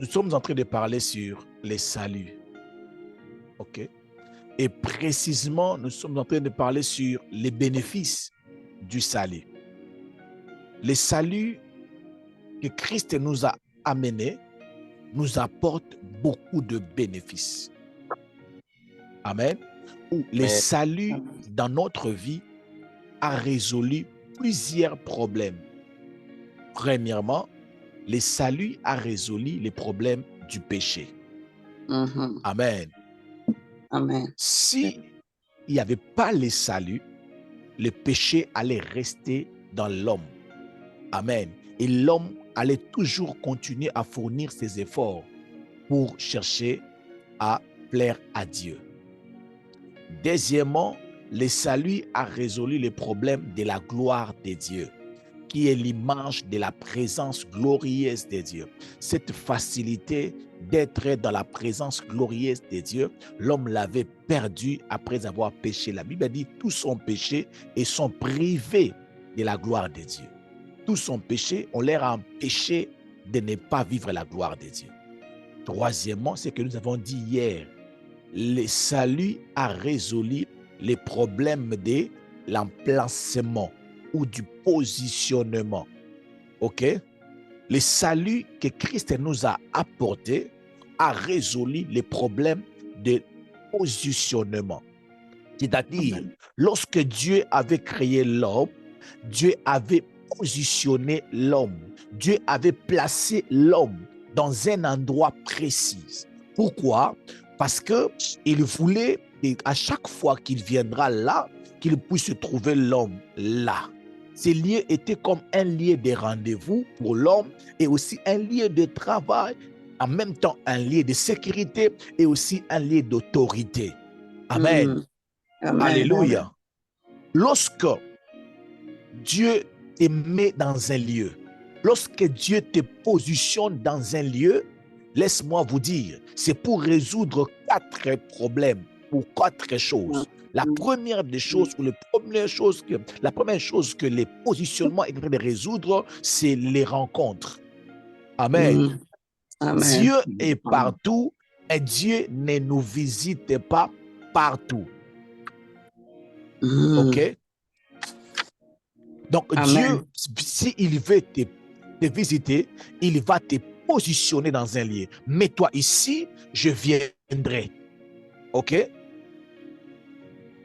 nous sommes en train de parler sur les saluts. OK? Et précisément, nous sommes en train de parler sur les bénéfices du salut. Les saluts que Christ nous a amenés nous apportent beaucoup de bénéfices. Amen. Où les saluts dans notre vie a résolu plusieurs problèmes. Premièrement, les saluts a résolu les problèmes du péché. Amen. Amen. Si il n'y avait pas les saluts, le péché allait rester dans l'homme. Amen. Et l'homme allait toujours continuer à fournir ses efforts pour chercher à plaire à Dieu. Deuxièmement, le salut a résolu les problèmes de la gloire de Dieu, qui est l'image de la présence glorieuse de Dieu. Cette facilité d'être dans la présence glorieuse de Dieu, l'homme l'avait perdu après avoir péché. La Bible dit tous ont péché et sont privés de la gloire de Dieu. Tous ont péché, on leur a empêché de ne pas vivre la gloire de Dieu. Troisièmement, c'est que nous avons dit hier, le salut a résolu les problèmes de l'emplacement ou du positionnement. OK? Le salut que Christ nous a apporté a résolu les problèmes de positionnement. C'est-à-dire, lorsque Dieu avait créé l'homme, Dieu avait positionné l'homme. Dieu avait placé l'homme dans un endroit précis. Pourquoi? Parce qu'il voulait, à chaque fois qu'il viendra là, qu'il puisse trouver l'homme là. Ces lieux étaient comme un lieu de rendez-vous pour l'homme et aussi un lieu de travail, en même temps un lieu de sécurité et aussi un lieu d'autorité. Amen. Amen. Alléluia. Lorsque Dieu te met dans un lieu, lorsque Dieu te positionne dans un lieu, laisse-moi vous dire, c'est pour résoudre 4 problèmes ou 4 choses. La première des choses, ou la première chose que les positionnements est en train de résoudre, c'est les rencontres. Amen. Amen. Dieu est partout et Dieu ne nous visite pas partout. OK? Donc Dieu, s'il veut te visiter, il va te positionner dans un lieu. Mets-toi ici, je viendrai. OK?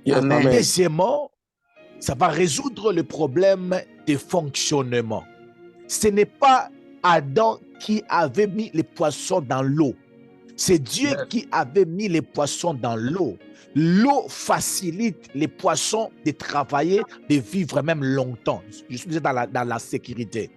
Amen. Deuxièmement, ça va résoudre le problème de fonctionnement. Ce n'est pas Adam qui avait mis les poissons dans l'eau. C'est Dieu qui avait mis les poissons dans l'eau. L'eau facilite les poissons de travailler, de vivre même longtemps. Je suis dans la sécurité.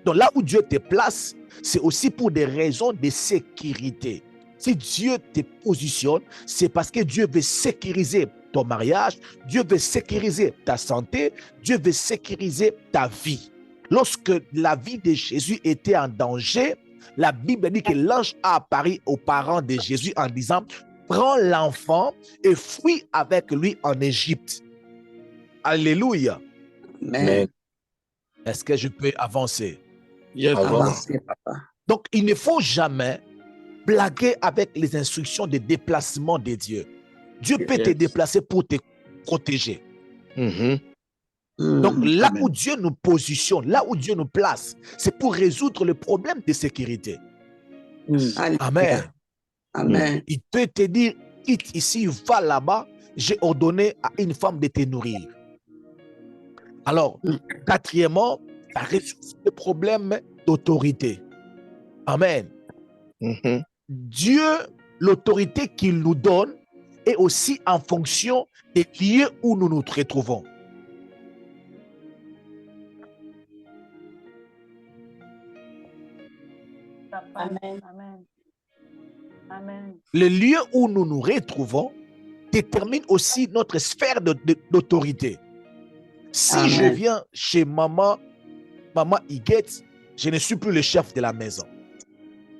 Donc là où Dieu te place, c'est aussi pour des raisons de sécurité. Si Dieu te positionne, c'est parce que Dieu veut sécuriser ton mariage, Dieu veut sécuriser ta santé, Dieu veut sécuriser ta vie. Lorsque la vie de Jésus était en danger, la Bible dit que l'ange a apparu aux parents de Jésus en disant « Prends l'enfant et fuis avec lui en Égypte. » Alléluia. Amen. Est-ce que je peux avancer? Avancez, papa. Donc, il ne faut jamais blaguer avec les instructions de déplacement de Dieu. Dieu peut te déplacer pour te protéger. Donc, là où Dieu nous positionne, là où Dieu nous place, c'est pour résoudre le problème de sécurité. Amen. Amen. Il peut te dire, quitte ici, va là-bas, j'ai ordonné à une femme de te nourrir. Alors, quatrièmement, ça résout le problème d'autorité. Amen. Dieu, l'autorité qu'il nous donne est aussi en fonction des lieux où nous nous retrouvons. Amen. Amen. Amen. Le lieu où nous nous retrouvons détermine aussi notre sphère d'autorité. Si je viens chez maman Higuette, je ne suis plus le chef de la maison.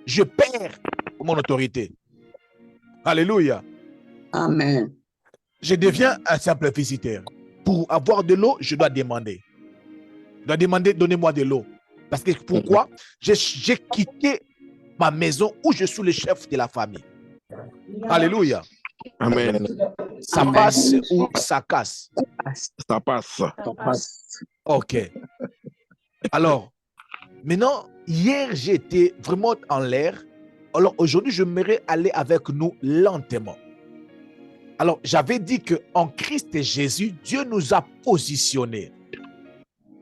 Je perds mon autorité. Alléluia. Amen. Je deviens un simple visiteur. Pour avoir de l'eau, je dois demander. Je dois demander, donnez-moi de l'eau. Parce que pourquoi? J'ai quitté ma maison où je suis le chef de la famille. Alléluia. Amen. Ça Amen. passe ou ça casse? Ça passe. Ça passe. Ok. Alors, maintenant, hier, j'étais vraiment en l'air. Alors, aujourd'hui, j'aimerais aller avec nous lentement. Alors, j'avais dit qu'en Christ et Jésus, Dieu nous a positionnés.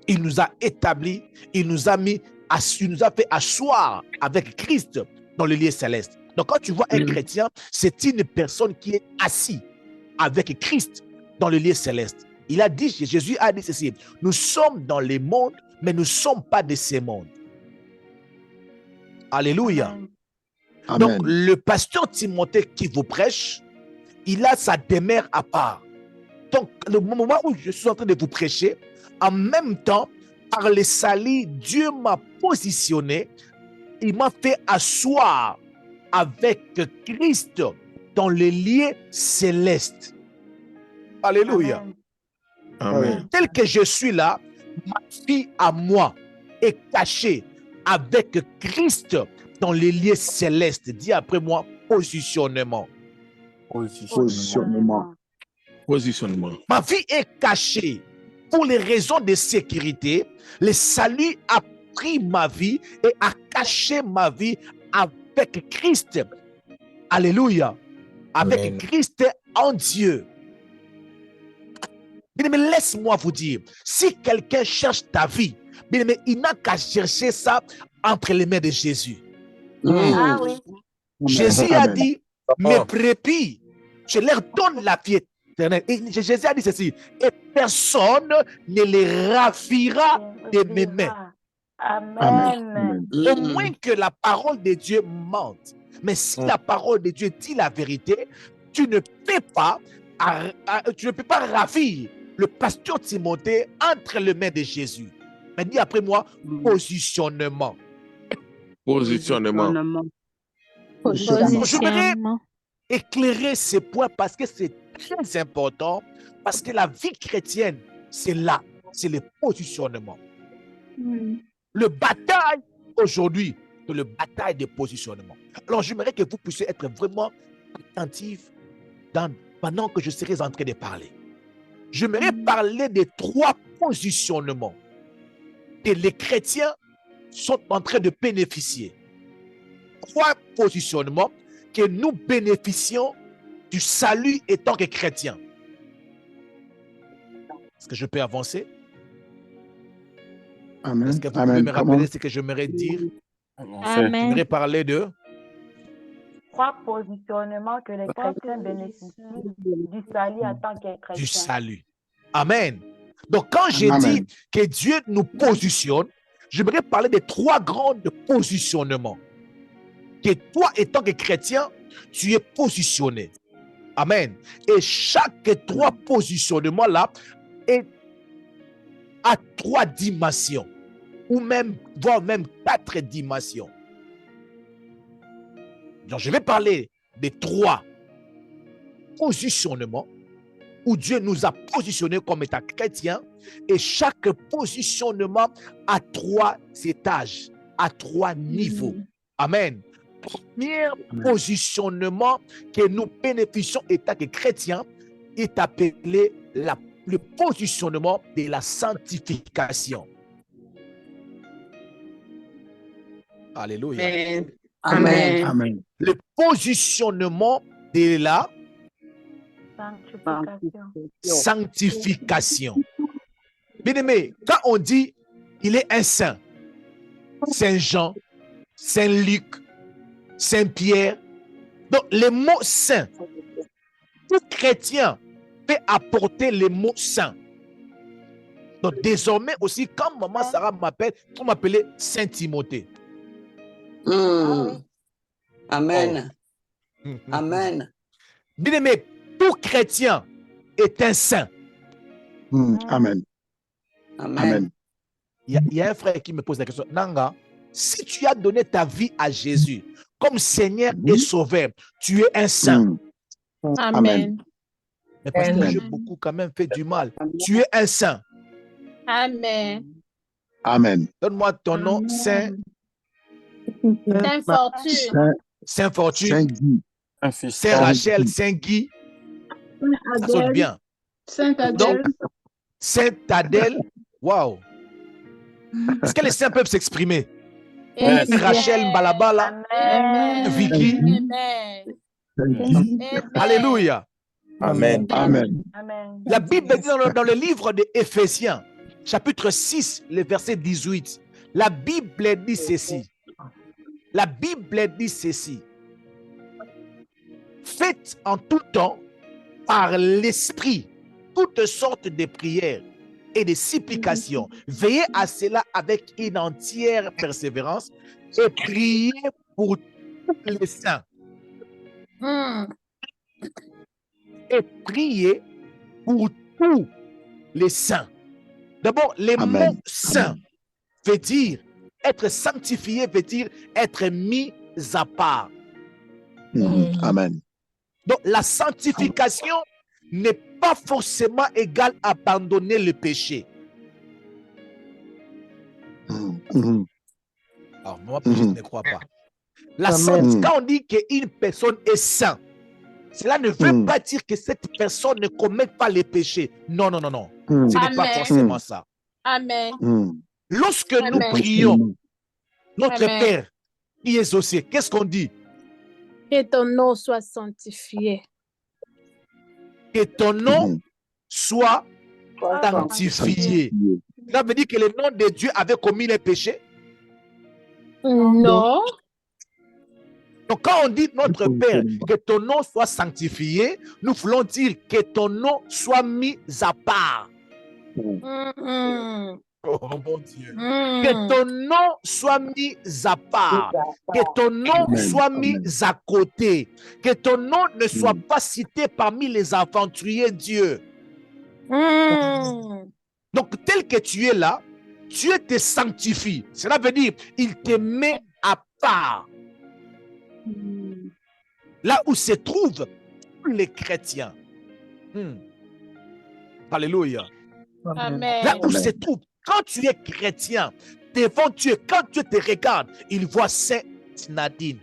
Il nous a établis, il nous a fait asseoir avec Christ dans le lieu céleste. Donc, quand tu vois un chrétien, c'est une personne qui est assise avec Christ dans le lieu céleste. Il a dit, Jésus a dit ceci, nous sommes dans les mondes, mais nous ne sommes pas de ces mondes. Alléluia. Amen. Donc, le pasteur Timothée qui vous prêche, il a sa demeure à part. Donc, le moment où je suis en train de vous prêcher, en même temps, par le salut, Dieu m'a positionné, il m'a fait asseoir avec Christ dans le lieu céleste. Alléluia. Amen. Tel que je suis là, ma vie à moi est cachée avec Christ dans les lieux célestes. Dis après moi, positionnement. Positionnement. Positionnement. Ma vie est cachée pour les raisons de sécurité. Le salut a pris ma vie et a caché ma vie avec Christ. Alléluia. Avec Amen. Christ en Dieu. Mais laisse-moi vous dire, si quelqu'un cherche ta vie, mais il n'a qu'à chercher ça entre les mains de Jésus. Ah oui. Jésus a dit, mes brebis, je leur donne la vie éternelle. Et Jésus a dit ceci, et personne ne les ravira de mes mains. Amen. Au moins que la parole de Dieu mente. Mais si la parole de Dieu dit la vérité, tu ne peux pas ravir le pasteur Timothée entre les mains de Jésus. Mais dis après moi, positionnement. Positionnement. J'aimerais éclairer ces points parce que c'est très important, parce que la vie chrétienne, c'est là, c'est le positionnement. Le bataille aujourd'hui, c'est le bataille de positionnement. Alors j'aimerais que vous puissiez être vraiment attentifs pendant que je serai en train de parler. J'aimerais parler de 3 positionnements que les chrétiens sont en train de bénéficier. 3 positionnements que nous bénéficions du salut étant que chrétiens. Est-ce que je peux avancer? Amen. Est-ce que vous pouvez me rappeler ce que j'aimerais dire? Amen. J'aimerais parler de 3 positionnements que les chrétiens bénéficient du salut en tant que chrétiens. du salut. Amen. Donc, quand j'ai dit que Dieu nous positionne, j'aimerais parler de 3 grands positionnements. Que toi, étant que chrétien, tu es positionné. Amen. Et chaque 3 positionnements-là a 3 dimensions, ou même, voire même 4 dimensions. Donc, je vais parler des 3 positionnements où Dieu nous a positionnés comme étant chrétiens, et chaque positionnement a 3 étages, à 3 niveaux. Amen. Premier positionnement que nous bénéficions étant que chrétiens est appelé le positionnement de la sanctification. Alléluia. Amen. Amen. Le positionnement de la sanctification. Bien aimé, quand on dit il est un saint, Saint Jean, Saint Luc, Saint Pierre, donc les mots saint, tout chrétien peut apporter les mots saint. Donc désormais aussi, quand maman Sarah m'appelle, vous m'appelez Saint Timothée. Amen. Amen. Bien aimé, tout chrétien est un saint. Amen. Amen. Il y a un frère qui me pose la question. Nanga, si tu as donné ta vie à Jésus comme Seigneur et Sauveur, tu es un saint. Amen. Mais parce que j'ai beaucoup quand même fait du mal. Tu es un saint. Amen. Amen. Donne-moi ton nom, Saint Saint Fortune. Saint Fortune. Saint-Guy. Saint Rachel, Saint Guy. Ça sonne bien. Saint Adèle. Donc, Saint Adèle. Waouh. Est-ce que les saints peuvent s'exprimer? Rachel Mbalabala. Amen. Vicky. Amen. Alléluia. Amen. Amen. Amen. La Bible dit dans le livre de Éphésiens, chapitre 6, le verset 18, la Bible dit ceci. La Bible dit ceci. Faites en tout temps, par l'Esprit, toutes sortes de prières et de supplications. Veillez à cela avec une entière persévérance et priez pour tous les saints. Et priez pour tous les saints. D'abord, les Amen. mots saints veut dire être sanctifié, veut dire être mis à part. Amen. Donc, la sanctification n'est pas forcément égale à abandonner le péché. Alors, moi, je ne crois pas. Quand on dit qu'une personne est sainte, cela ne veut pas dire que cette personne ne commet pas les péchés. Non, non, non, non. Ce n'est pas forcément ça. Amen. Lorsque nous prions, notre Père qui est aux cieux, qu'est-ce qu'on dit? Que ton nom soit sanctifié. Que ton nom soit sanctifié. Ça veut dire que le nom de Dieu avait commis les péchés? Non. Donc, quand on dit notre Père, que ton nom soit sanctifié, nous voulons dire que ton nom soit mis à part. Oh mon Dieu. Que ton nom soit mis à part. Que ton nom soit mis à côté. Que ton nom ne soit pas cité parmi les aventuriers Dieu. Donc, tel que tu es là, Dieu te sanctifie. Cela veut dire, il te met à part. Là où se trouvent tous les chrétiens. Alléluia. Amen. Là où se trouve, quand tu es chrétien, devant Dieu, quand Dieu te regarde, il voit Saint Nadine,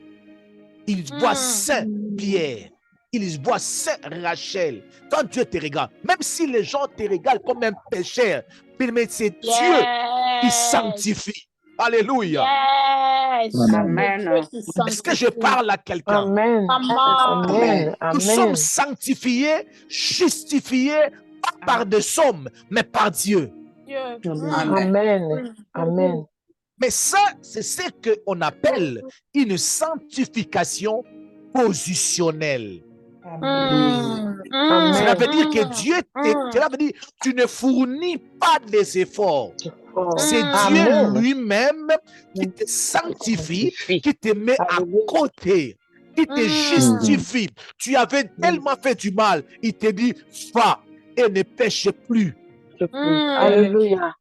il voit Saint Pierre, il voit Saint Rachel. Quand Dieu te regarde, même si les gens te regardent comme un pécheur, mais c'est Dieu qui sanctifie. Alléluia. Amen. Est-ce que je parle à quelqu'un? Amen. Amen. Nous sommes sanctifiés, justifiés, pas par des hommes, mais par Dieu. Amen. Amen. Mais ça, c'est ce qu'on appelle une sanctification positionnelle. Cela veut dire que Dieu, cela veut dire tu ne fournis pas des efforts. C'est Dieu lui-même qui te sanctifie, qui te met à côté, qui te justifie. Tu avais tellement fait du mal, il te dit, va et ne pêche plus. Alléluia.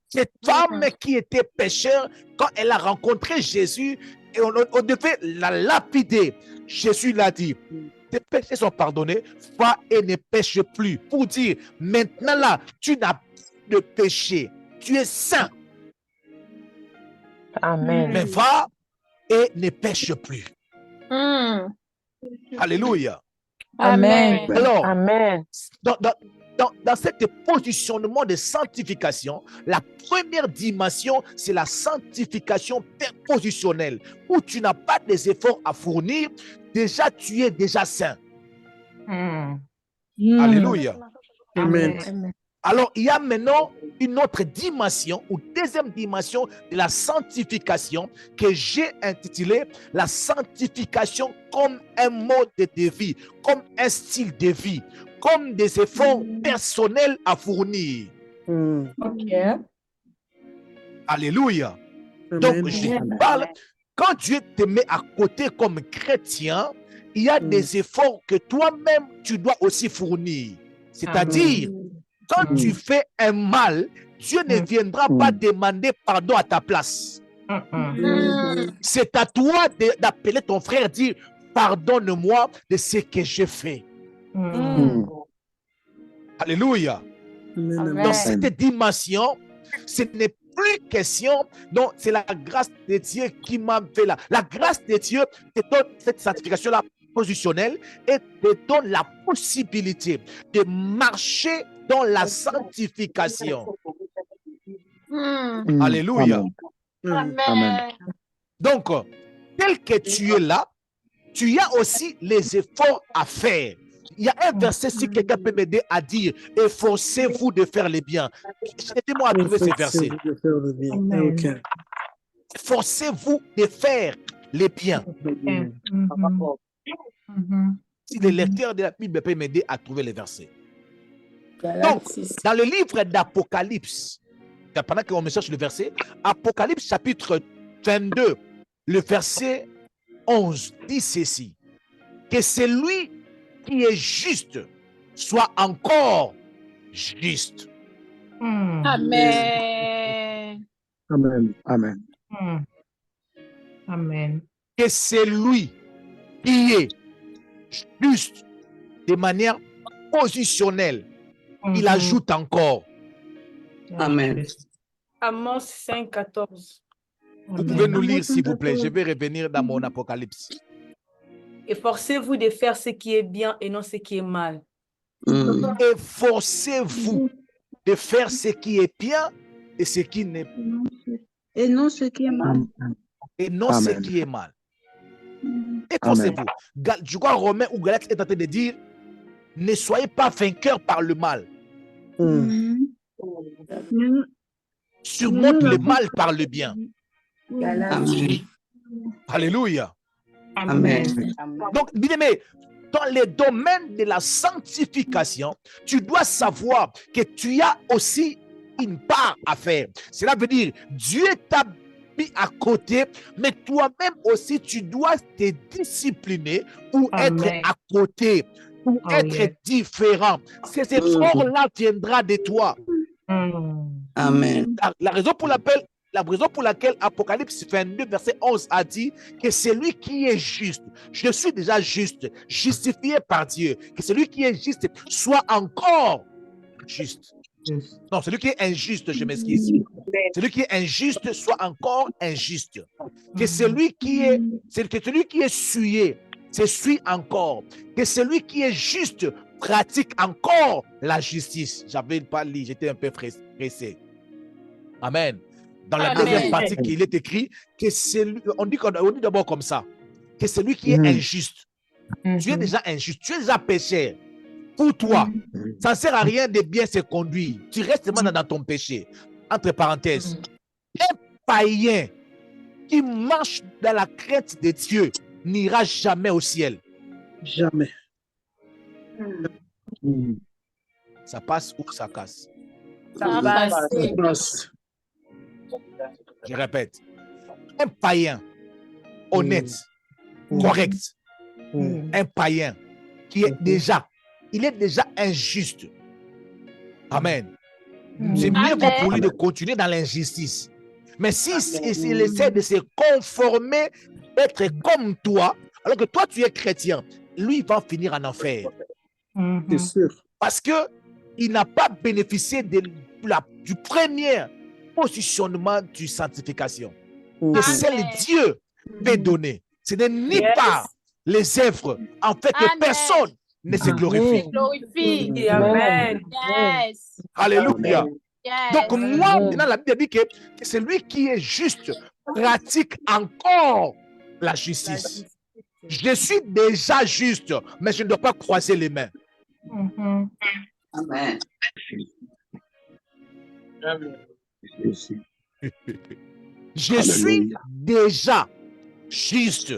Cette femme qui était pécheur, quand elle a rencontré Jésus, et on devait la lapider. Jésus l'a dit, tes péchés sont pardonnés, va et ne pêche plus. Pour dire, maintenant là, tu n'as plus de péché, tu es saint. Amen. Mais va et ne pêche plus. Alléluia. Amen. Alors, Amen. dans ce positionnement de sanctification, la première dimension, c'est la sanctification positionnelle, où tu n'as pas des efforts à fournir, déjà tu es déjà saint. Alléluia. Amen. Alors, il y a maintenant une autre dimension, ou deuxième dimension de la sanctification que j'ai intitulée la sanctification comme un mode de vie, comme un style de vie, comme des efforts personnels à fournir. Alléluia. Donc, je parle, quand Dieu te met à côté comme chrétien, il y a des efforts que toi-même, tu dois aussi fournir. C'est-à-dire, quand tu fais un mal, Dieu ne viendra pas demander pardon à ta place. C'est à toi d'appeler ton frère, dire, pardonne-moi de ce que j'ai fait. Alléluia. Dans cette dimension, ce n'est plus question. Donc, c'est la grâce de Dieu qui m'a fait là. La grâce de Dieu te donne cette sanctification-là positionnelle et te donne la possibilité de marcher dans la sanctification. Alléluia. Amen. Donc, tel que tu es là, tu as aussi les efforts à faire. Il y a un verset, si quelqu'un peut m'aider à dire, efforcez-vous de faire le bien. Aidez-moi à trouver ce verset. Efforcez-vous de faire le bien. Si le lecteur de la Bible peut m'aider à trouver les versets. Donc, dans le livre d'Apocalypse, pendant qu'on me cherche le verset, Apocalypse chapitre 22, le verset 11 dit ceci, que celui qui est juste soit encore juste. Amen. Amen. Amen. Amen. Que celui qui est juste de manière positionnelle, il ajoute encore. Amen. Amos 5, 14. Vous pouvez nous lire, s'il vous plaît. Je vais revenir dans mon Apocalypse. Efforcez-vous de faire ce qui est bien et non ce qui est mal. Efforcez-vous de faire ce qui est bien et ce qui n'est pas. Et non ce qui est mal. Et non ce qui est mal. Efforcez-vous. Je crois Romain ou Galates est en train de dire, ne soyez pas vainqueurs par le mal. Surmonte le mal par le bien. Amen. Alléluia. Amen. Donc, bien-aimé, dans les domaines de la sanctification, tu dois savoir que tu as aussi une part à faire. Cela veut dire, Dieu t'a mis à côté, mais toi-même aussi, tu dois te discipliner pour être à côté, pour être différent. Ces efforts-là viendront de toi. Amen. La raison pour laquelle Apocalypse 22, verset 11 a dit que celui qui est juste, je suis déjà juste, justifié par Dieu, que celui qui est juste soit encore juste. Non, celui qui est injuste, je m'excuse. Celui qui est injuste soit encore injuste. Que celui qui est souillé, se suit encore. Que celui qui est juste pratique encore la justice. J'avais pas lu, j'étais un peu pressé. Amen. Dans la deuxième partie qu'il est écrit, que celui, on dit d'abord comme ça, que celui qui est injuste, tu es déjà injuste, tu es déjà pécheur. Pour toi, ça ne sert à rien de bien se conduire. Tu restes maintenant dans ton péché. Entre parenthèses, un païen qui marche dans la crainte de Dieu n'ira jamais au ciel. Jamais. Ça passe ou ça casse? Ça passe. Je répète, un païen honnête, correct, un païen qui est déjà, il est déjà injuste. Amen. C'est mieux pour lui de continuer dans l'injustice. Mais s'il essaie de se conformer, d'être comme toi, alors que toi tu es chrétien, lui il va finir en enfer. C'est sûr. Parce qu'il n'a pas bénéficié du premier positionnement de sanctification que seul Dieu peut donner. Ce n'est ni par les œuvres, en fait, que personne ne se glorifie. Amen. Yes. Alléluia. Yes. Donc moi, maintenant la Bible dit que celui qui est juste pratique encore la justice. Je suis déjà juste, mais je ne dois pas croiser les mains. Amen. Je suis déjà juste.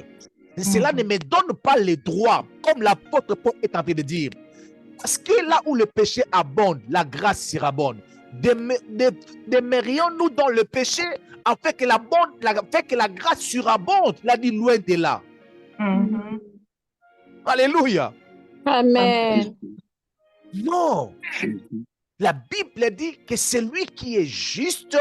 Cela ne me donne pas le droit, comme l'apôtre Paul est en train de dire. Parce que là où le péché abonde, la grâce surabonde. Demeurions-nous dans le péché afin que la grâce surabonde. Il a dit loin de là. Alléluia. Amen. Non. La Bible dit que celui qui est juste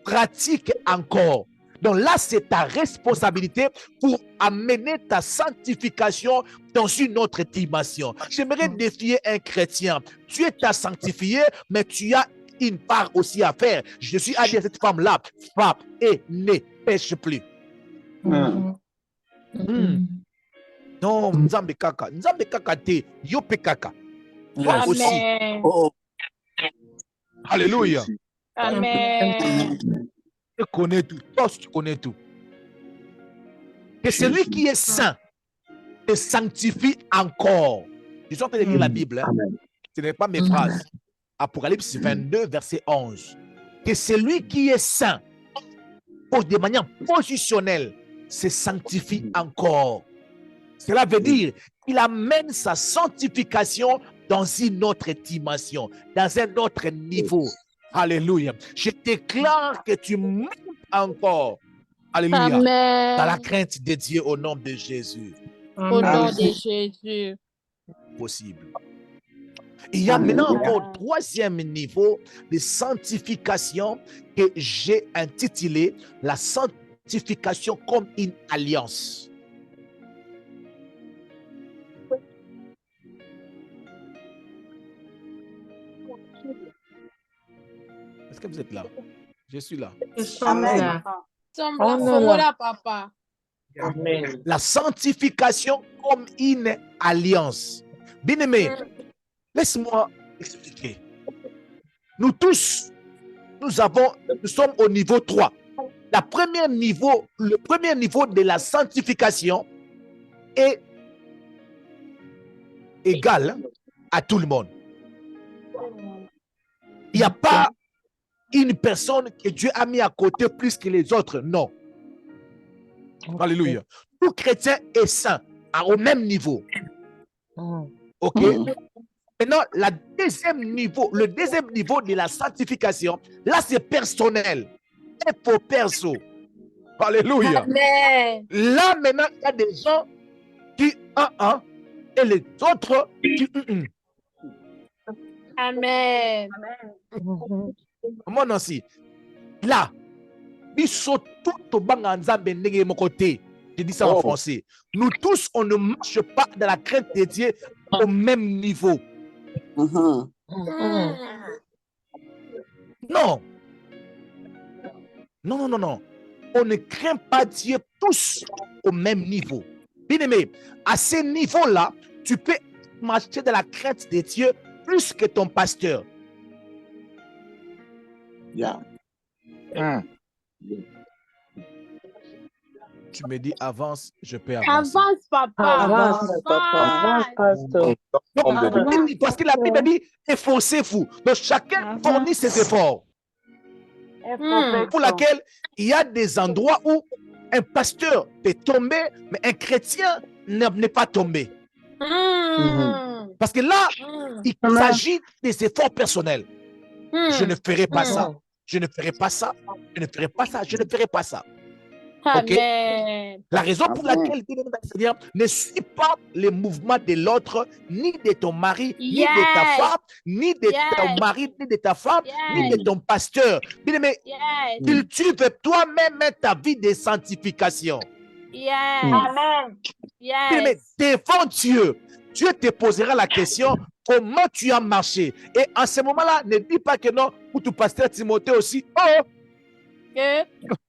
pratique encore. Donc là, c'est ta responsabilité pour amener ta sanctification dans une autre dimension. J'aimerais défier un chrétien. Tu es ta sanctifié, mais tu as une part aussi à faire. Jésus a dit à cette femme-là, frappe et ne pêche plus. Non, Nzambe kaka te, yo pe kaka. Toi aussi. Amen. Alléluia. Amen. Tu connais tout. Toi aussi, tu connais tout. Que celui qui est saint te sanctifie encore. Je suis en train de lire la Bible. Hein. Ce n'est pas mes phrases. Apocalypse 22, verset 11. Que celui qui est saint, de manière positionnelle, se sanctifie encore. Cela veut dire qu'il amène sa sanctification dans une autre dimension, dans un autre niveau. Alléluia. Je déclare que tu montes encore. Alléluia. Amen. Dans la crainte de Dieu au nom de Jésus. Au nom de Jésus. Possible. Il y a maintenant encore un troisième niveau de sanctification que j'ai intitulé la sanctification comme une alliance. Est-ce que vous êtes là? Je suis là. Amen. Là, papa. La sanctification comme une alliance. Bien-aimé, laisse-moi expliquer. Nous tous, nous sommes au niveau 3. Le premier niveau de la sanctification est égal à tout le monde. Il n'y a pas une personne que Dieu a mis à côté plus que les autres. Non. Alléluia. Tout chrétien est saint, au même niveau. OK? Maintenant, le deuxième niveau de la sanctification, là, c'est personnel. C'est pour perso. Alléluia. Amen. Là, maintenant, il y a des gens qui et les autres qui Amen. Moi, non, si. Là, ils sont tous au banga nzambe ndenge mon côté. Je dis ça en français. Nous tous, on ne marche pas dans la crainte de Dieu au même niveau. Non. Non, non, non, non. On ne craint pas Dieu tous au même niveau. Bien aimé, à ce niveau-là, tu peux marcher dans la crainte de Dieu plus que ton pasteur. Tu me dis avance, je peux avancer. Avance, papa. Avance, papa. pasteur. Parce que la Bible dit efforcez-vous. Donc chacun fournit ses efforts. Pour laquelle il y a des endroits où un pasteur peut tomber, mais un chrétien n'est pas tombé. Parce que là, il s'agit des efforts personnels. Je ne ferai pas ça. Je ne ferai pas ça. Je ne ferai pas ça. Je ne ferai pas ça. Amen. La raison pour laquelle Seigneur ne suit pas les mouvements de l'autre, ni de ton mari, ni de ta femme, ni de ton mari, ni de ta femme, ni de ton pasteur. Mais cultive toi-même ta vie de sanctification. Amen. Mais devant Dieu, Dieu te posera la question comment tu as marché. Et en ce moment-là, ne dis pas que non, pour ton pasteur Timothée aussi.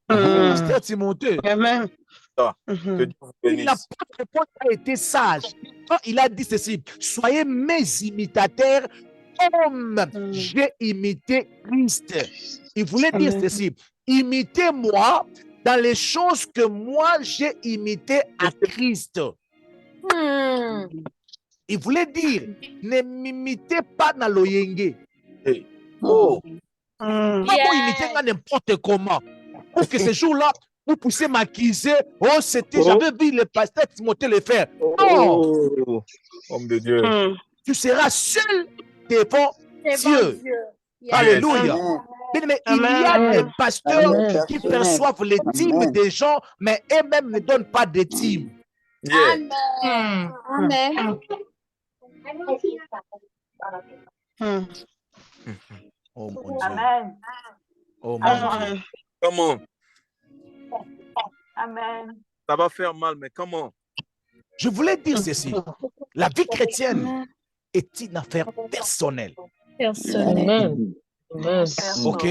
Pasteur Timothée. Amen. L'apôtre a été sage. Quand il a dit ceci, soyez mes imitateurs comme j'ai imité Christ. Il voulait dire ceci, imitez-moi dans les choses que moi j'ai imitées à Christ. Il voulait dire, ne m'imitez pas dans l'oyenge. Pas pour imiter n'importe comment. Pour que ce jour-là, vous puissiez m'accuser. Oh, c'était, j'avais vu le pasteur Timothée le faire. Non. Homme de Dieu. Tu seras seul devant Dieu. Alléluia. Mais il y a des pasteurs qui perçoivent les dîmes des gens, mais eux-mêmes ne donnent pas de dîmes. Amen. Amen. Oh mon Dieu. Amen. Oh mon Dieu. Comment? Amen. Ça va faire mal, mais comment? Je voulais dire ceci. La vie chrétienne est une affaire personnelle. Personnel. Ok?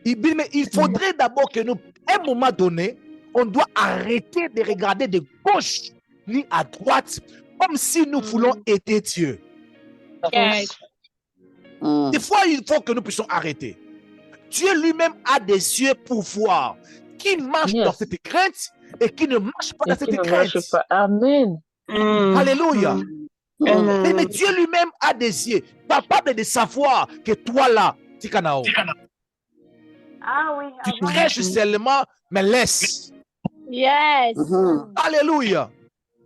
Mais il faudrait d'abord que nous, à un moment donné, on doit arrêter de regarder de gauche ni à droite, comme si nous voulons aider Dieu. Yes. Des fois, il faut que nous puissions arrêter. Dieu lui-même a des yeux pour voir qui marche dans cette crainte et qui ne marche pas dans cette crainte. Amen. Alléluia. Mais Dieu lui-même a des yeux, capable de savoir que toi là, Tikanao, Ah oui. tu prêches seulement, mais laisse. Yes. Alléluia.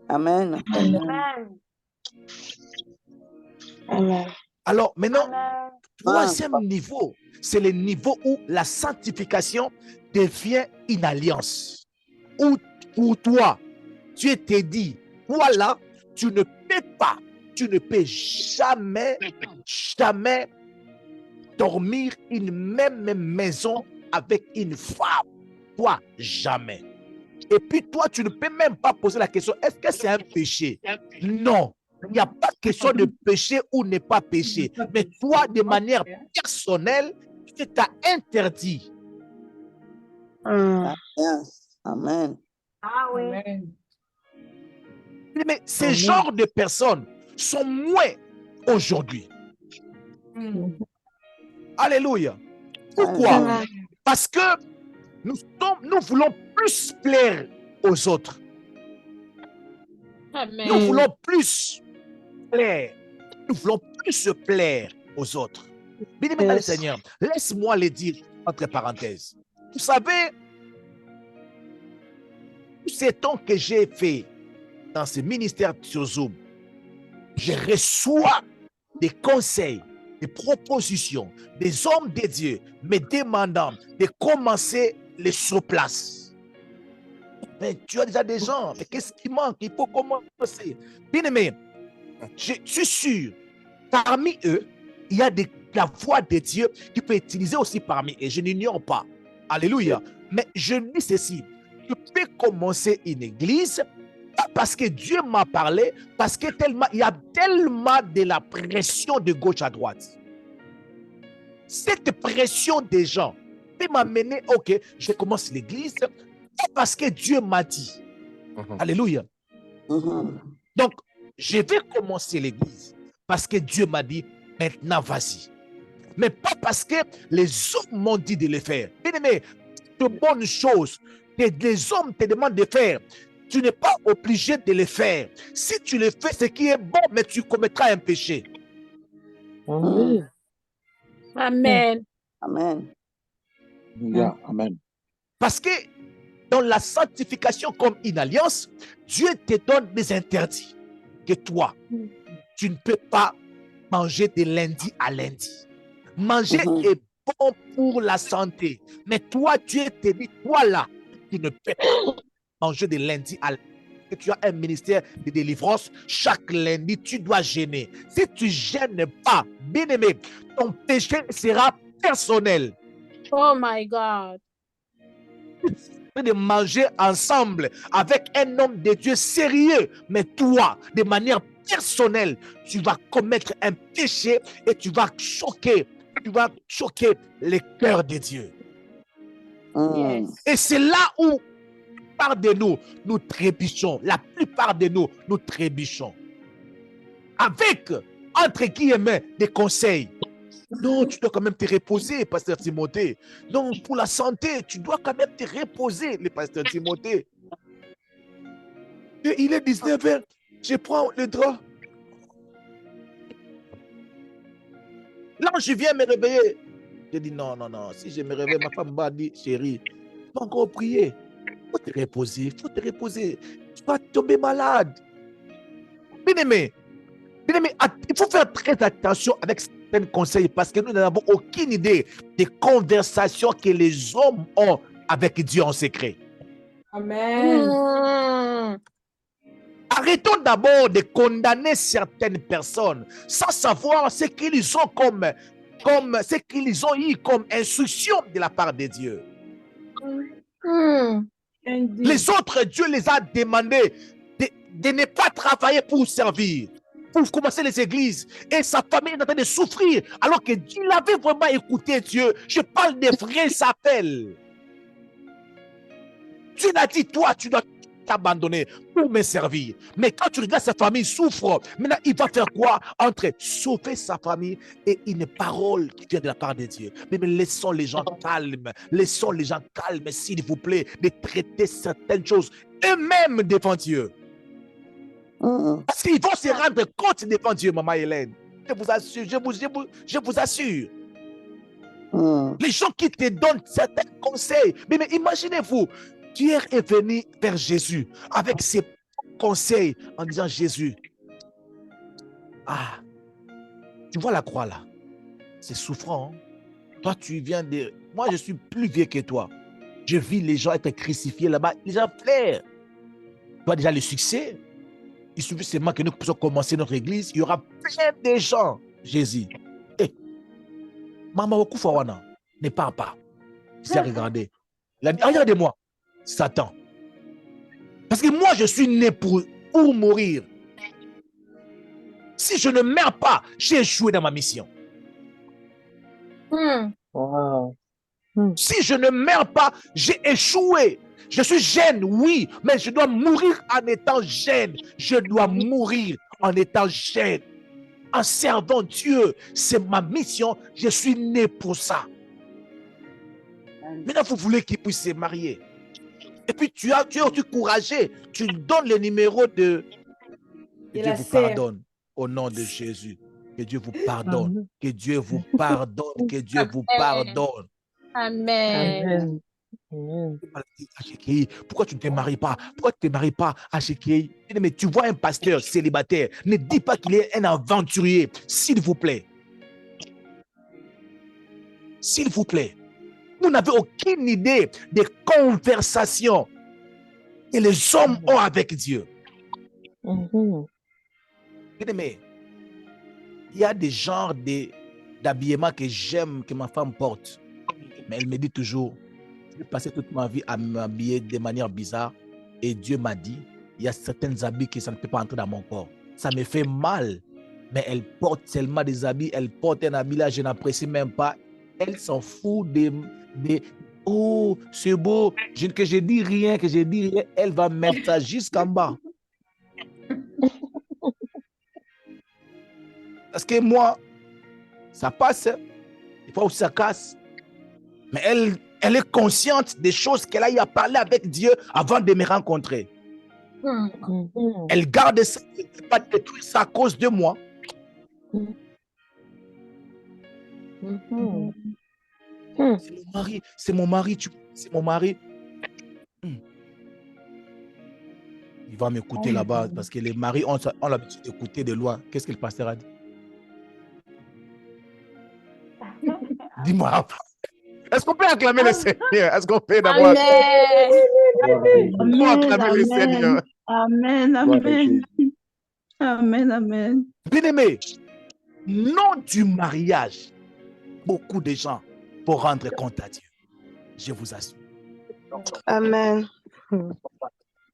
Amen. Amen. Alors maintenant, Amen. troisième niveau, c'est le niveau où la sanctification devient une alliance. Où pour toi, Dieu te dit, voilà, tu ne peux jamais dormir une même maison avec une femme. Toi, jamais. Et puis toi, tu ne peux même pas poser la question, est-ce que c'est un péché? Non. Il n'y a pas de question de péché ou n'est pas péché. Mais toi, de manière personnelle, tu t'as interdit. Yes. Amen. Ah oui. Mais ces genres de personnes sont moins aujourd'hui. Alléluia. Pourquoi? Parce que nous voulons plus plaire aux autres. Amen. Nous voulons plus plaire. Nous voulons plus se plaire aux autres. Bien-aimé dans le Seigneur, laisse-moi le dire entre parenthèses. Vous savez, tous ces temps que j'ai fait dans ce ministère sur Zoom, je reçois des conseils, des propositions, des hommes de Dieu me demandant de commencer les surplaces. Mais tu as déjà des gens, mais qu'est-ce qui manque? Il faut commencer. Bien aimé, je suis sûr, parmi eux, il y a la voix de Dieu qui peut utiliser aussi parmi eux. Je n'ignore pas. Alléluia. Mais je dis ceci, je peux commencer une église, pas parce que Dieu m'a parlé, parce que il y a tellement de la pression de gauche à droite. Cette pression des gens peut m'amener, ok, je commence l'église, pas parce que Dieu m'a dit. Alléluia. Donc, je vais commencer l'église parce que Dieu m'a dit, maintenant vas-y. Mais pas parce que les hommes m'ont dit de le faire. Bien aimé, de bonnes choses que les hommes te demandent de faire, tu n'es pas obligé de le faire. Si tu le fais, ce qui est bon, mais tu commettras un péché. Amen. Amen. Amen. Yeah, amen. Parce que dans la sanctification comme une alliance, Dieu te donne des interdits que toi, tu ne peux pas manger de lundi à lundi. Manger est bon pour la santé. Mais toi, Dieu te dit, toi là, tu ne peux pas manger de lundi à lundi. Tu as un ministère de délivrance, chaque lundi, tu dois jeûner. Si tu ne jeûnes pas, bien aimé, ton péché sera personnel. Oh my God. De manger ensemble avec un homme de Dieu sérieux, mais toi, de manière personnelle, tu vas commettre un péché et tu vas choquer le cœur de Dieu. Yes. Et c'est là où la plupart de nous, nous trébuchons. La plupart de nous, nous trébuchons. Avec, entre guillemets, des conseils. Non, tu dois quand même te reposer, pasteur Timothée. Non, pour la santé, tu dois quand même te reposer, le pasteur Timothée. Et il est 19h, je prends le drap. Là, je viens me réveiller. Je dis non, si je me réveille, ma femme m'a dit, chérie, tu vas encore prier. Il faut te reposer. Tu vas tomber malade. Bien-aimé, il faut faire très attention avec certains conseils parce que nous n'avons aucune idée des conversations que les hommes ont avec Dieu en secret. Amen. Arrêtons d'abord de condamner certaines personnes sans savoir ce qu'ils ont ce qu'ils ont eu comme instruction de la part de Dieu. Les autres, Dieu les a demandé de ne pas travailler pour servir. pour commencer les églises. Et sa famille est en train de souffrir. Alors que Dieu avait vraiment écouté Dieu. Je parle des vrais appels. Dieu n'a dit, toi, tu dois t'abandonner pour me servir. Mais quand tu regardes sa famille souffre, maintenant il va faire quoi? Entre sauver sa famille et une parole qui vient de la part de Dieu. Mais laissons les gens calmes. Laissons les gens calmes, s'il vous plaît, de traiter certaines choses eux-mêmes devant Dieu. Parce qu'ils vont se rendre compte devant Dieu, maman Hélène. Je vous assure, je vous assure. Les gens qui te donnent certains conseils. Mais imaginez-vous, Pierre est venu vers Jésus avec ses conseils en disant, Jésus, tu vois la croix là, c'est souffrant. Hein? Toi, tu viens de... Moi, je suis plus vieux que toi. Je vis les gens être crucifiés là-bas. Les gens pleurent. Tu vois déjà le succès. Il suffit seulement que nous puissions commencer notre église. Il y aura plein de gens. Jésus. Maman Okufawana, ne parle pas. Il s'est regardé. Il a dit, regardez-moi, Satan. Parce que moi, je suis né pour mourir. Si je ne meurs pas, j'ai échoué dans ma mission. Wow. Si je ne meurs pas, j'ai échoué. Je suis jeune, oui, mais je dois mourir en étant jeune. Je dois mourir en étant jeune. En servant Dieu, c'est ma mission. Je suis né pour ça. Maintenant, vous voulez qu'il puisse se marier. Et puis, tu es aussi courageux. Tu donnes le numéro de... Que Dieu vous pardonne au nom de Jésus. Que Dieu vous pardonne. Que Dieu vous pardonne. Que Dieu vous pardonne. Amen. Amen. Pourquoi tu ne te maries pas? Pourquoi tu ne te maries pas à Shekei? Mais tu vois un pasteur célibataire, ne dis pas qu'il est un aventurier, s'il vous plaît. S'il vous plaît. Vous n'avez aucune idée des conversations que les hommes ont avec Dieu. Mais il y a des genres d'habillement que j'aime, que ma femme porte. Mais elle me dit toujours, j'ai passé toute ma vie à m'habiller de manière bizarre. Et Dieu m'a dit, il y a certains habits que ça ne peut pas entrer dans mon corps. Ça me fait mal. Mais elle porte seulement des habits. Elle porte un habit là, je n'apprécie même pas. Elle s'en fout oh, c'est beau. Que je dis rien, elle va mettre ça jusqu'en bas. Parce que moi, ça passe. Des fois aussi ça casse. Mais elle est consciente des choses qu'elle a eu à parler avec Dieu avant de me rencontrer. Elle garde ça, elle ne peut pas détruire ça à cause de moi. C'est mon mari, c'est mon mari. Il va m'écouter là-bas parce que les maris ont l'habitude d'écouter de loin. Qu'est-ce que le pasteur a dit? Dis-moi. Est-ce qu'on peut acclamer le Seigneur? Est-ce qu'on peut d'abord acclamer le Seigneur? Amen, amen. Amen, amen. Bien-aimé, non du mariage, beaucoup de gens pour rendre compte à Dieu. Je vous assure. Amen.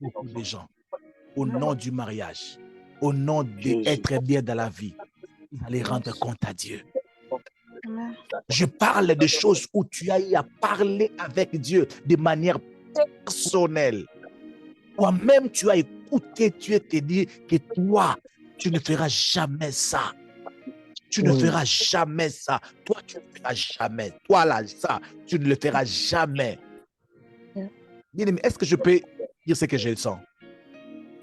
Beaucoup de gens, au nom du mariage, au nom d'être bien dans la vie, vous allez rendre compte à Dieu. Je parle de choses où tu as eu à parler avec Dieu de manière personnelle. Toi-même, tu as écouté Dieu te dire que toi, tu ne feras jamais ça. Tu ne feras jamais ça. Toi, tu ne feras jamais. Toi, là, ça, tu ne le feras jamais. Bien-aimé, est-ce que je peux dire ce que je sens?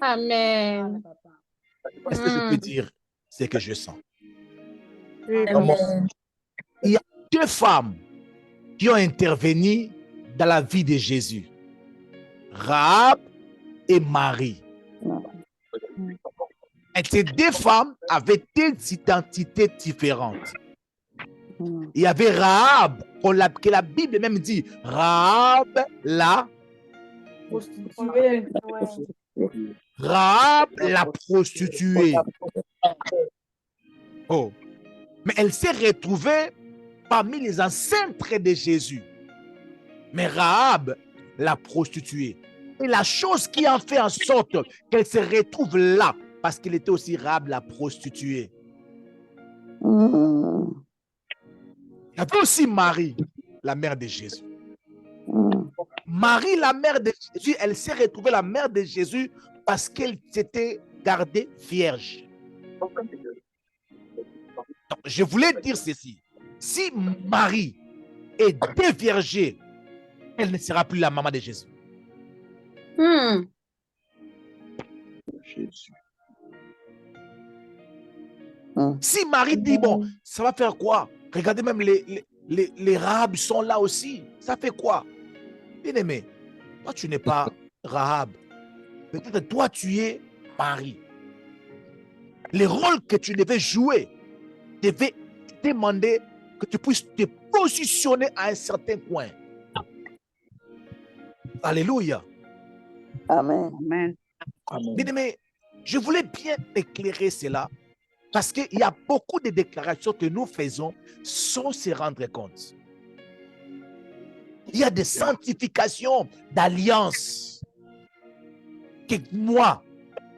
Amen. Est-ce que je peux dire ce que je sens? Amen. Il y a deux femmes qui ont intervenu dans la vie de Jésus. Rahab et Marie. Et ces deux femmes avaient des identités différentes. Il y avait Rahab, que la Bible même dit, Rahab la prostituée. Rahab la prostituée. Oh. Mais elle s'est retrouvée parmi les ancêtres de Jésus. Mais Rahab la prostituée. Et la chose qui en fait en sorte qu'elle se retrouve là, parce qu'il était aussi Rahab la prostituée. Mm. Il y avait aussi Marie, la mère de Jésus. Mm. Marie, la mère de Jésus, elle s'est retrouvée la mère de Jésus parce qu'elle s'était gardée vierge. Donc, je voulais dire ceci. Si Marie est déviergée, elle ne sera plus la maman de Jésus. Jésus. Mm. Si Marie dit, bon, ça va faire quoi? Regardez, même les Rahab sont là aussi. Ça fait quoi? Bien-aimé, toi, tu n'es pas Rahab. Peut-être toi, tu es Marie. Les rôles que tu devais jouer devaient demander que tu puisses te positionner à un certain coin. Alléluia. Amen. Amen. Amen. Bien-aimé, je voulais bien éclairer cela parce qu'il y a beaucoup de déclarations que nous faisons sans se rendre compte. Il y a des sanctifications d'alliance que moi,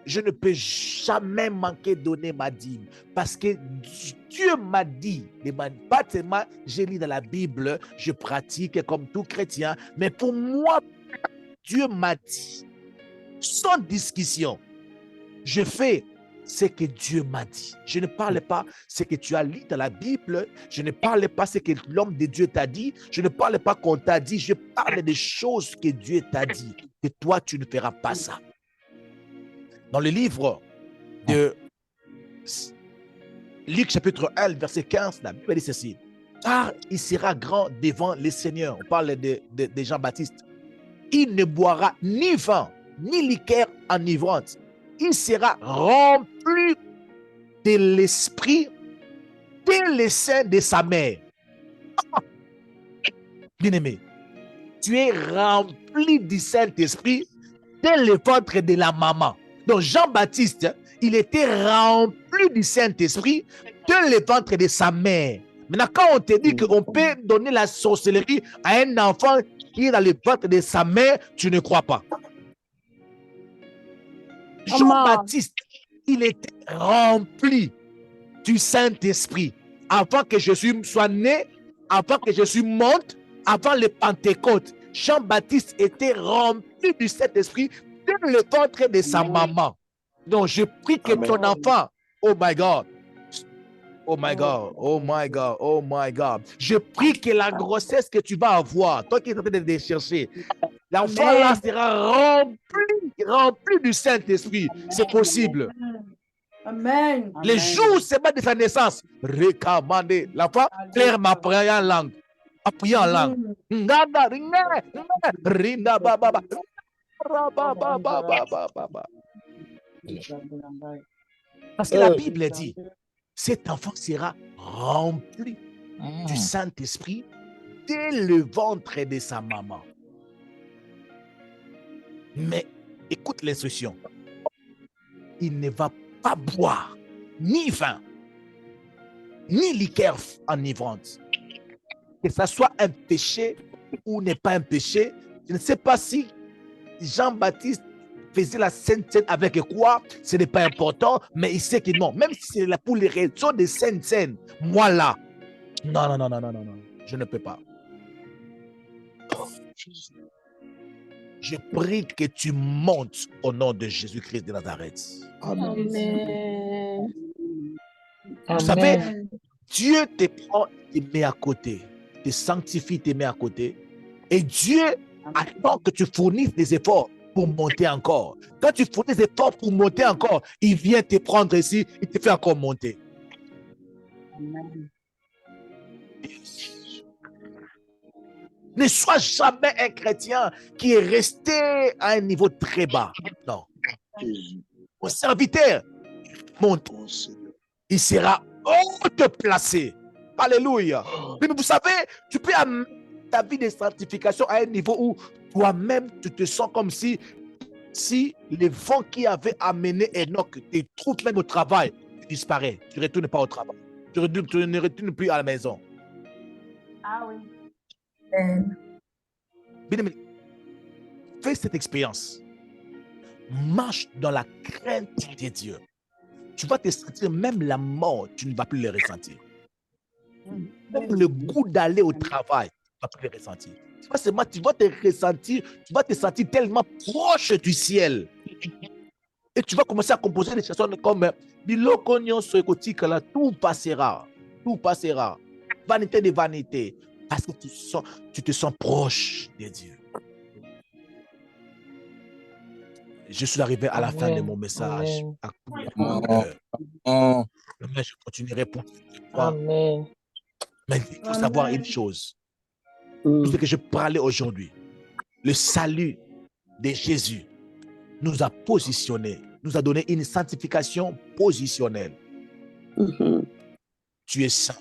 je ne peux jamais manquer de donner ma dîme parce que Dieu m'a dit, pas seulement j'ai lu dans la Bible, je pratique comme tout chrétien, mais pour moi, Dieu m'a dit, sans discussion, je fais ce que Dieu m'a dit. Je ne parle pas ce que tu as lu dans la Bible, je ne parle pas ce que l'homme de Dieu t'a dit, je ne parle pas qu'on t'a dit, je parle des choses que Dieu t'a dit. Et toi, tu ne feras pas ça. Dans le livre de Luc chapitre 1, verset 15, la Bible dit ceci. Car il sera grand devant les seigneurs. On parle de Jean-Baptiste. Il ne boira ni vin, ni liqueur enivrante. Il sera rempli de l'esprit dès le sein de sa mère. Bien-aimé, tu es rempli du Saint-Esprit dès le ventre de la maman. Donc Jean-Baptiste, il était rempli du Saint-Esprit dès le ventre de sa mère. Maintenant, quand on te dit qu'on peut donner la sorcellerie à un enfant qui est dans le ventre de sa mère, tu ne crois pas. Jean-Baptiste, il était rempli du Saint-Esprit avant que Jésus soit né, avant que Jésus monte, avant le Pentecôte. Jean-Baptiste était rempli du Saint-Esprit dès le ventre de sa maman. Donc, je prie que ton enfant, oh my God, oh my God, oh my God, oh my God, je prie que la grossesse que tu vas avoir, toi qui es en train de chercher, l'enfant là sera rempli du Saint-Esprit. C'est possible. Amen. Les jours seulement de sa naissance, recommandé. L'enfant claire m'a prié en langue. A prié en langue. Parce que la Bible dit, cet enfant sera rempli du Saint-Esprit dès le ventre de sa maman. Mais écoute l'instruction. Il ne va pas boire ni vin, ni liqueur enivrante. Que ça soit un péché ou n'est pas un péché. Je ne sais pas si Jean-Baptiste faisait la Sainte Seine avec quoi, ce n'est pas important, mais il sait que non. Même si c'est là pour les raisons de Sainte Seine, moi là, non, je ne peux pas. Je prie que tu montes au nom de Jésus-Christ de Nazareth. Amen. Vous savez, Dieu te prend, te met à côté, te sanctifie, te met à côté. Et Dieu attend que tu fournisses des efforts pour monter encore. Quand tu fournis des efforts pour monter encore, il vient te prendre ici, il te fait encore monter. Amen. Ne sois jamais un chrétien qui est resté à un niveau très bas. Non. Mon serviteur monte. Il sera haut placé. Alléluia. Mais vous savez, tu peux amener ta vie de sanctification à un niveau où toi-même, tu te sens comme si le vent qui avait amené Enoch te trouve même au travail, tu disparais. Tu ne retournes pas au travail. Tu ne retournes plus à la maison. Ah oui. Bien-aimé, fais cette expérience. Marche dans la crainte de Dieu. tu vas te sentir, même la mort, tu ne vas plus le ressentir. Même le goût d'aller au travail, tu ne vas plus le ressentir. Tu vas te sentir tellement proche du ciel. Et tu vas commencer à composer des chansons comme tout passera. Tout passera. Vanité de vanité. Parce que tu te sens proche de Dieu. Je suis arrivé à la fin de mon message. Mais je continuerai pour toi. Amen. Mais il faut savoir une chose. Tout ce que je parlais aujourd'hui, le salut de Jésus nous a positionnés, nous a donné une sanctification positionnelle. Tu es saint.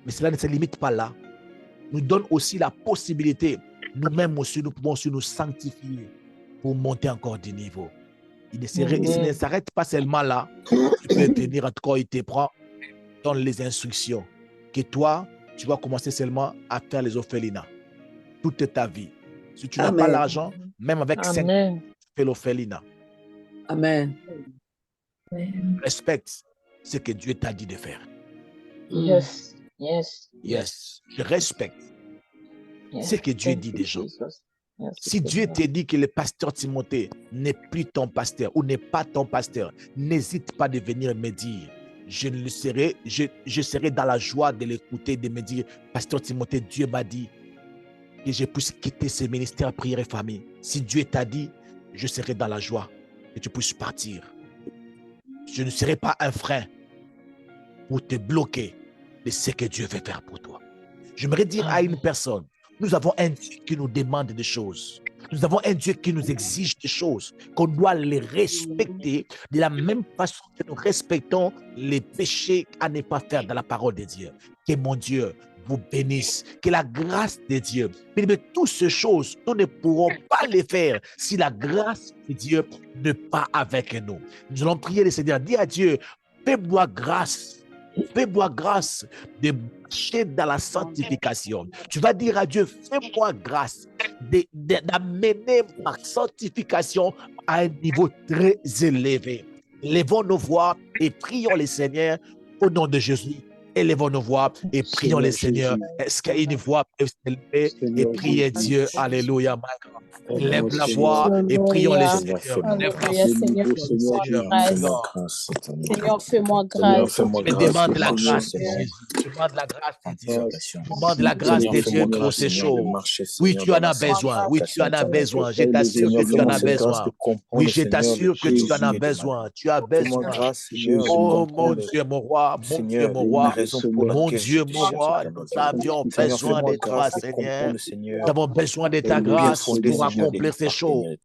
Mais cela ne se limite pas là. Nous donne aussi la possibilité, nous-mêmes aussi, nous pouvons aussi nous sanctifier pour monter encore du niveau. Il ne s'arrête pas seulement là. Tu peux venir, en tout cas, il te prend dans les instructions. Que toi, tu vas commencer seulement à faire les orphelinats toute ta vie. Si tu n'as pas l'argent, même avec 5, tu fais l'orphelinat. Amen. Respecte ce que Dieu t'a dit de faire. Yes. Yes. Yes. Je respecte ce que Dieu dit des gens. Yes. Si Dieu te dit que le pasteur Timothée n'est plus ton pasteur ou n'est pas ton pasteur, n'hésite pas de venir me dire. Je serai dans la joie de l'écouter, de me dire, pasteur Timothée, Dieu m'a dit que je puisse quitter ce ministère prière et famille. Si Dieu t'a dit, je serai dans la joie que tu puisses partir. Je ne serai pas un frein pour te bloquer de ce que Dieu veut faire pour toi. J'aimerais dire à une personne, nous avons un Dieu qui nous demande des choses. Nous avons un Dieu qui nous exige des choses, qu'on doit les respecter de la même façon que nous respectons les péchés à ne pas faire dans la parole de Dieu. Que mon Dieu vous bénisse, que la grâce de Dieu, mais toutes ces choses, nous ne pourrons pas les faire si la grâce de Dieu n'est pas avec nous. Nous allons prier le Seigneur, dis à Dieu, fais-moi grâce de marcher dans la sanctification. Tu vas dire à Dieu, fais-moi grâce d'amener ma sanctification à un niveau très élevé. Lèvons nos voix et prions le Seigneur au nom de Jésus. Élevons nos voix et prions le Seigneur. Est-ce qu'il y a une voix peut s'élever et prier Dieu? Alléluia. Lève la voix et prions le Seigneur. Seigneur, fais-moi grâce. Demande la grâce de Jésus. Demande la grâce de Dieu. Demande la grâce de Dieu pour ces choses. Oui, tu en as besoin. Oui, tu en as besoin. Je t'assure que tu en as besoin. Oui, je t'assure que tu en as besoin. Tu as besoin. Oh mon Dieu, mon roi. Mon Dieu, mon roi. Mon Dieu, mon roi. Nous avions besoin de toi, Seigneur. Nous avons besoin de ta grâce pour accomplir ces choses.